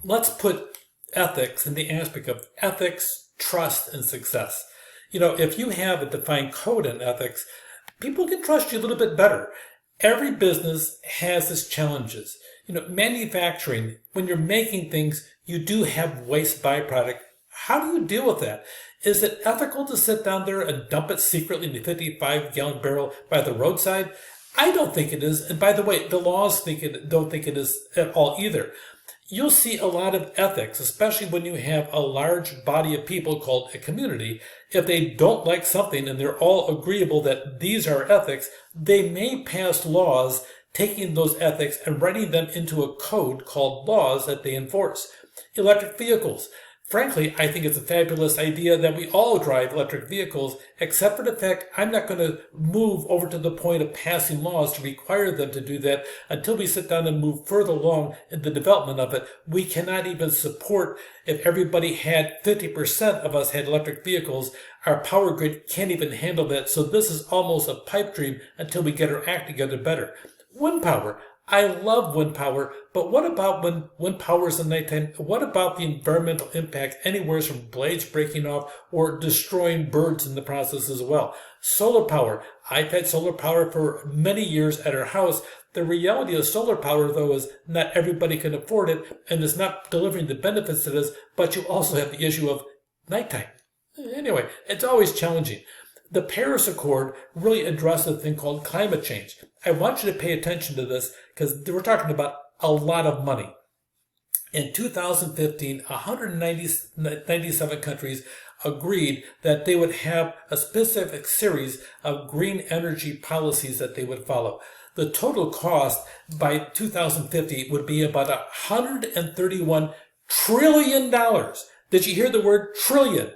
let's put ethics in the aspect of ethics, trust, and success. You know, if you have a defined code in ethics, people can trust you a little bit better. Every business has its challenges. You know, manufacturing, when you're making things, you do have waste byproduct. How do you deal with that? Is it ethical to sit down there and dump it secretly in a 55-gallon barrel by the roadside? I don't think it is. And by the way, the laws don't think it is at all either. You'll see a lot of ethics, especially when you have a large body of people called a community. If they don't like something and they're all agreeable that these are ethics, they may pass laws taking those ethics and writing them into a code called laws that they enforce. Electric vehicles. Frankly, I think it's a fabulous idea that we all drive electric vehicles, except for the fact I'm not going to move over to the point of passing laws to require them to do that until we sit down and move further along in the development of it. We cannot even support, if everybody had 50% of us had electric vehicles, our power grid can't even handle that. So this is almost a pipe dream until we get our act together better. Wind power. I love wind power, but what about when wind power is at nighttime? What about the environmental impact anywhere from blades breaking off or destroying birds in the process as well? Solar power. I've had solar power for many years at our house. The reality of solar power, though, is not everybody can afford it and is not delivering the benefits it is, but you also have the issue of nighttime. Anyway, it's always challenging. The Paris Accord really addressed a thing called climate change. I want you to pay attention to this because we're talking about a lot of money. In 2015, 197 countries agreed that they would have a specific series of green energy policies that they would follow. The total cost by 2050 would be about $131 trillion. Did you hear the word trillion?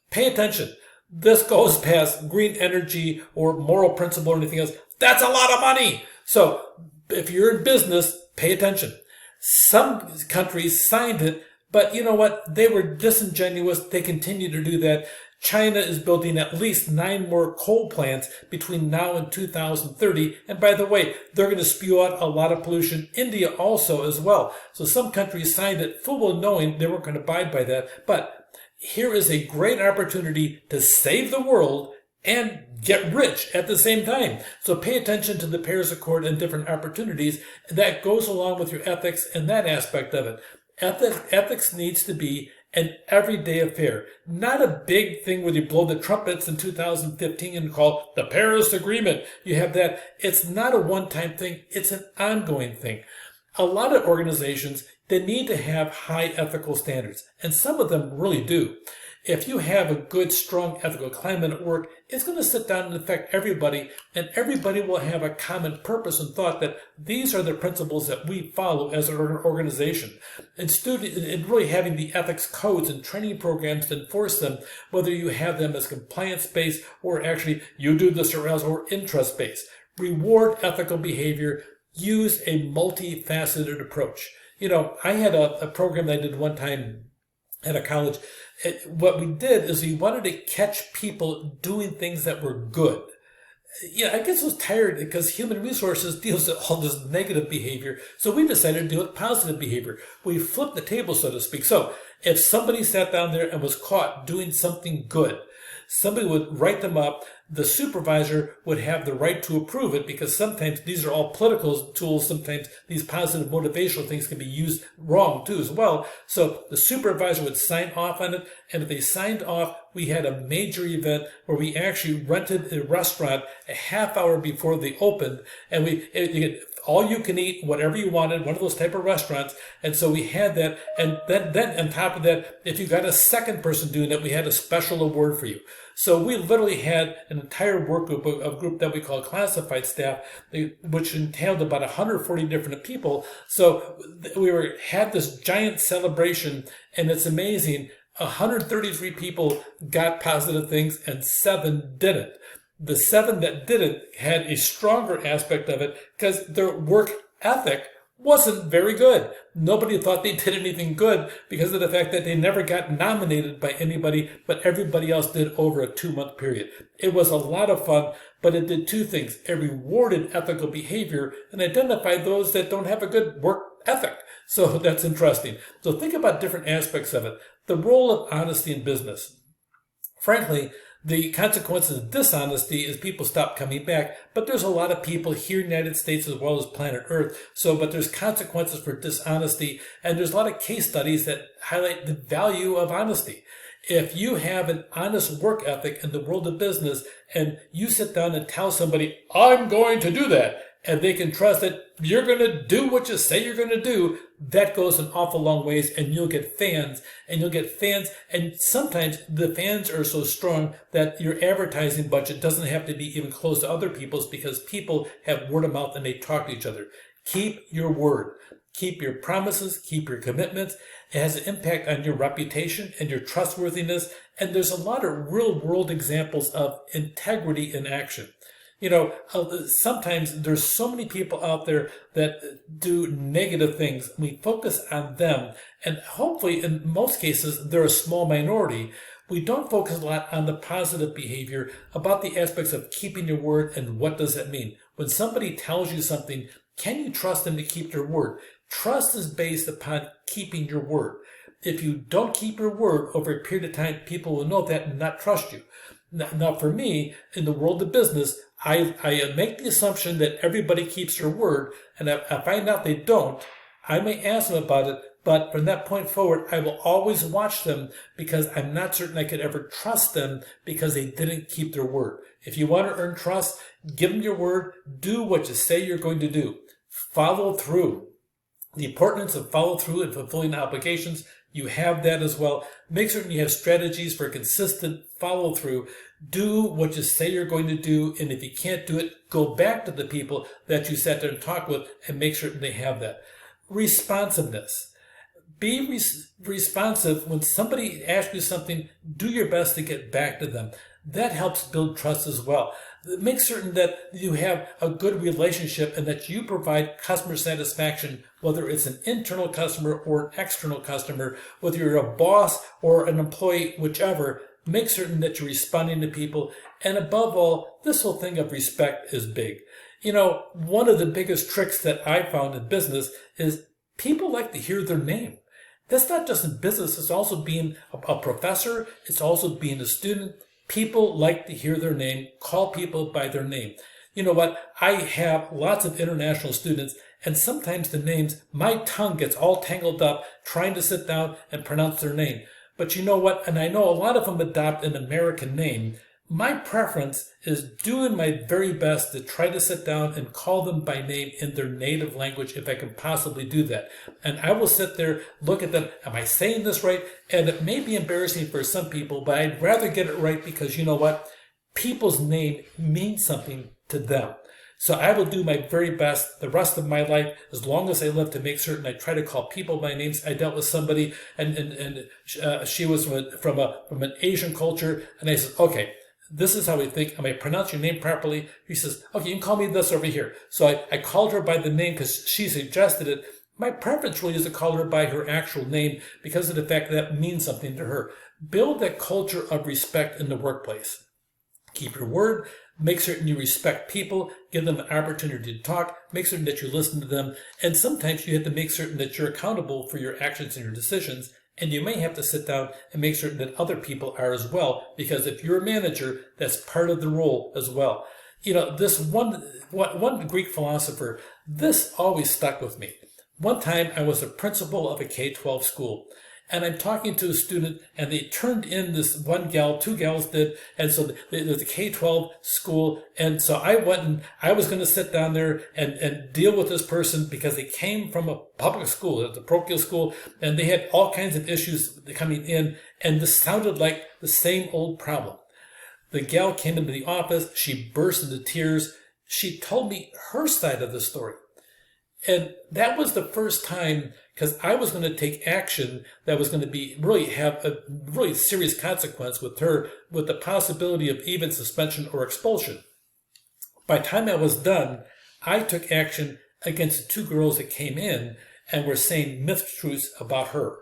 Pay attention. This goes past green energy or moral principle or anything else. That's a lot of money. So if you're in business, pay attention. Some countries signed it, but you know what? They were disingenuous. They continue to do that. China is building at least 9 more coal plants between now and 2030. And by the way, they're going to spew out a lot of pollution. India also as well. So some countries signed it full well knowing they weren't going to abide by that. But here is a great opportunity to save the world and get rich at the same time. So pay attention to the Paris Accord and different opportunities. That goes along with your ethics and that aspect of it. Ethics needs to be an everyday affair, not a big thing where you blow the trumpets in 2015 and call the Paris Agreement. You have that. It's not a one-time thing. It's an ongoing thing. A lot of organizations, they need to have high ethical standards, and some of them really do. If you have a good, strong ethical climate at work, it's going to sit down and affect everybody, and everybody will have a common purpose and thought that these are the principles that we follow as an organization. And really having the ethics codes and training programs to enforce them, whether you have them as compliance-based or actually you do this or else or interest-based. Reward ethical behavior. Use a multifaceted approach. You know, I had a program that I did one time at a college. What we did is we wanted to catch people doing things that were good. Yeah, I guess I was tired because human resources deals with all this negative behavior. So we decided to deal with positive behavior. We flipped the table, so to speak. So if somebody sat down there and was caught doing something good, somebody would write them up. The supervisor would have the right to approve it because sometimes these are all political tools. Sometimes these positive motivational things can be used wrong too as well. So the supervisor would sign off on it. And if they signed off, we had a major event where we actually rented a restaurant a half hour before they opened. And all you can eat, whatever you wanted, one of those type of restaurants. And so we had that. And then on top of that, if you got a second person doing it, we had a special award for you. So we literally had an entire work group, a group that we call classified staff, which entailed about 140 different people. So had this giant celebration, and it's amazing. 133 people got positive things and 7 didn't. The 7 that didn't had a stronger aspect of it because their work ethic wasn't very good. Nobody thought they did anything good because of the fact that they never got nominated by anybody, but everybody else did over a 2-month period. It was a lot of fun, but it did two things. It rewarded ethical behavior and identified those that don't have a good work ethic. So that's interesting. So think about different aspects of it. The role of honesty in business. Frankly, the consequences of dishonesty is people stop coming back, but there's a lot of people here in the United States as well as planet Earth. But there's consequences for dishonesty, and there's a lot of case studies that highlight the value of honesty. If you have an honest work ethic in the world of business and you sit down and tell somebody, I'm going to do that, and they can trust that you're going to do what you say you're going to do, that goes an awful long ways, and you'll get fans, and sometimes the fans are so strong that your advertising budget doesn't have to be even close to other people's because people have word of mouth and they talk to each other. Keep your word. Keep your promises, keep your commitments. It has an impact on your reputation and your trustworthiness, and there's a lot of real-world examples of integrity in action. Sometimes there's so many people out there that do negative things. We focus on them, and hopefully, in most cases, they're a small minority. We don't focus a lot on the positive behavior about the aspects of keeping your word and what does that mean. When somebody tells you something, can you trust them to keep their word? Trust is based upon keeping your word. If you don't keep your word over a period of time, people will know that and not trust you. Now, for me, in the world of business, I make the assumption that everybody keeps their word, and if I find out they don't, I may ask them about it, but from that point forward, I will always watch them because I'm not certain I could ever trust them because they didn't keep their word. If you want to earn trust, give them your word, do what you say you're going to do. Follow through. The importance of follow through and fulfilling obligations, you have that as well. Make certain you have strategies for consistent follow through. Do what you say you're going to do, and if you can't do it, go back to the people that you sat there and talked with and make certain they have that. Responsiveness. Be responsive when somebody asks you something. Do your best to get back to them. That helps build trust as well. Make certain that you have a good relationship and that you provide customer satisfaction, whether it's an internal customer or an external customer, whether you're a boss or an employee, whichever. Make certain that you're responding to people. And above all, this whole thing of respect is big. One of the biggest tricks that I found in business is people like to hear their name. That's not just in business. It's also being a professor. It's also being a student. People like to hear their name, call people by their name. You know what? I have lots of international students, and sometimes the names, my tongue gets all tangled up trying to sit down and pronounce their name. But you know what? And I know a lot of them adopt an American name. My preference is doing my very best to try to sit down and call them by name in their native language if I can possibly do that. And I will sit there, look at them, am I saying this right? And it may be embarrassing for some people, but I'd rather get it right because you know what? People's name means something to them. So I will do my very best the rest of my life, as long as I live, to make certain I try to call people by names. I dealt with somebody, and she was from an Asian culture, and I said, okay, this is how we think. Am I pronouncing your name properly? He says, okay, you can call me this over here. So I called her by the name because she suggested it. My preference really is to call her by her actual name because of the fact that that means something to her. Build that culture of respect in the workplace. Keep your word. Make certain you respect people. Give them an opportunity to talk. Make certain that you listen to them. And sometimes you have to make certain that you're accountable for your actions and your decisions. And you may have to sit down and make certain that other people are as well, because if you're a manager, that's part of the role as well. This one Greek philosopher, this always stuck with me. One time I was a principal of a K-12 school, and I'm talking to a student, and they turned in this one gal, two gals did, and so there's a K-12 school, and so I went and I was going to sit down there and deal with this person because they came from a public school, it was a parochial school, and they had all kinds of issues coming in, and this sounded like the same old problem. The gal came into the office, she burst into tears, she told me her side of the story. And that was the first time, because I was going to take action that was going to have a really serious consequence with her, with the possibility of even suspension or expulsion. By the time I was done, I took action against the two girls that came in and were saying myth truths about her.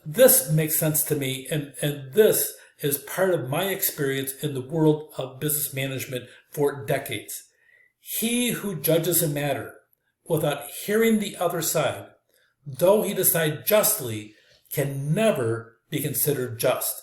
This makes sense to me, and this is part of my experience in the world of business management for decades. He who judges a matter without hearing the other side, though he decide justly, can never be considered just.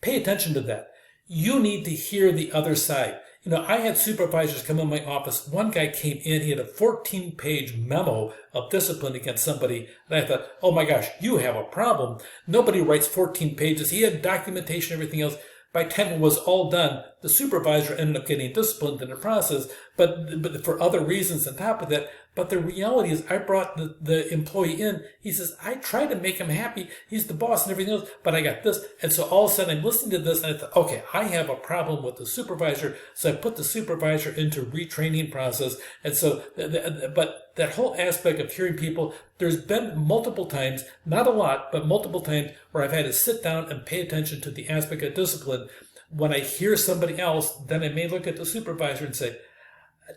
Pay attention to that. You need to hear the other side. I had supervisors come in my office. One guy came in, he had a 14-page memo of discipline against somebody. And I thought, oh my gosh, you have a problem. Nobody writes 14 pages. He had documentation, everything else. By the time it was all done, the supervisor ended up getting disciplined in the process, but for other reasons on top of that. But the reality is I brought the employee in. He says, I tried to make him happy. He's the boss and everything else, but I got this. And so all of a sudden I'm listening to this and I thought, okay, I have a problem with the supervisor. So I put the supervisor into retraining process. And so, but that whole aspect of hearing people, there's been multiple times, not a lot, but multiple times where I've had to sit down and pay attention to the aspect of discipline. When I hear somebody else, then I may look at the supervisor and say,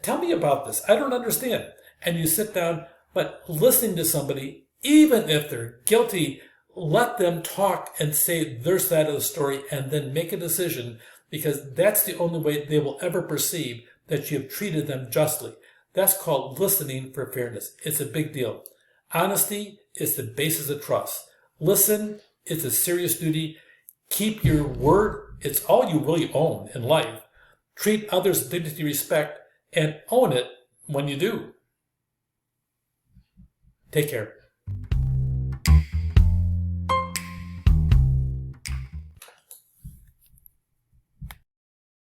tell me about this. I don't understand. And you sit down, but listening to somebody, even if they're guilty, let them talk and say their side of the story and then make a decision, because that's the only way they will ever perceive that you have treated them justly. That's called listening for fairness. It's a big deal. Honesty is the basis of trust. Listen, it's a serious duty. Keep your word. It's all you really own in life. Treat others with dignity, respect, and own it when you do. Take care.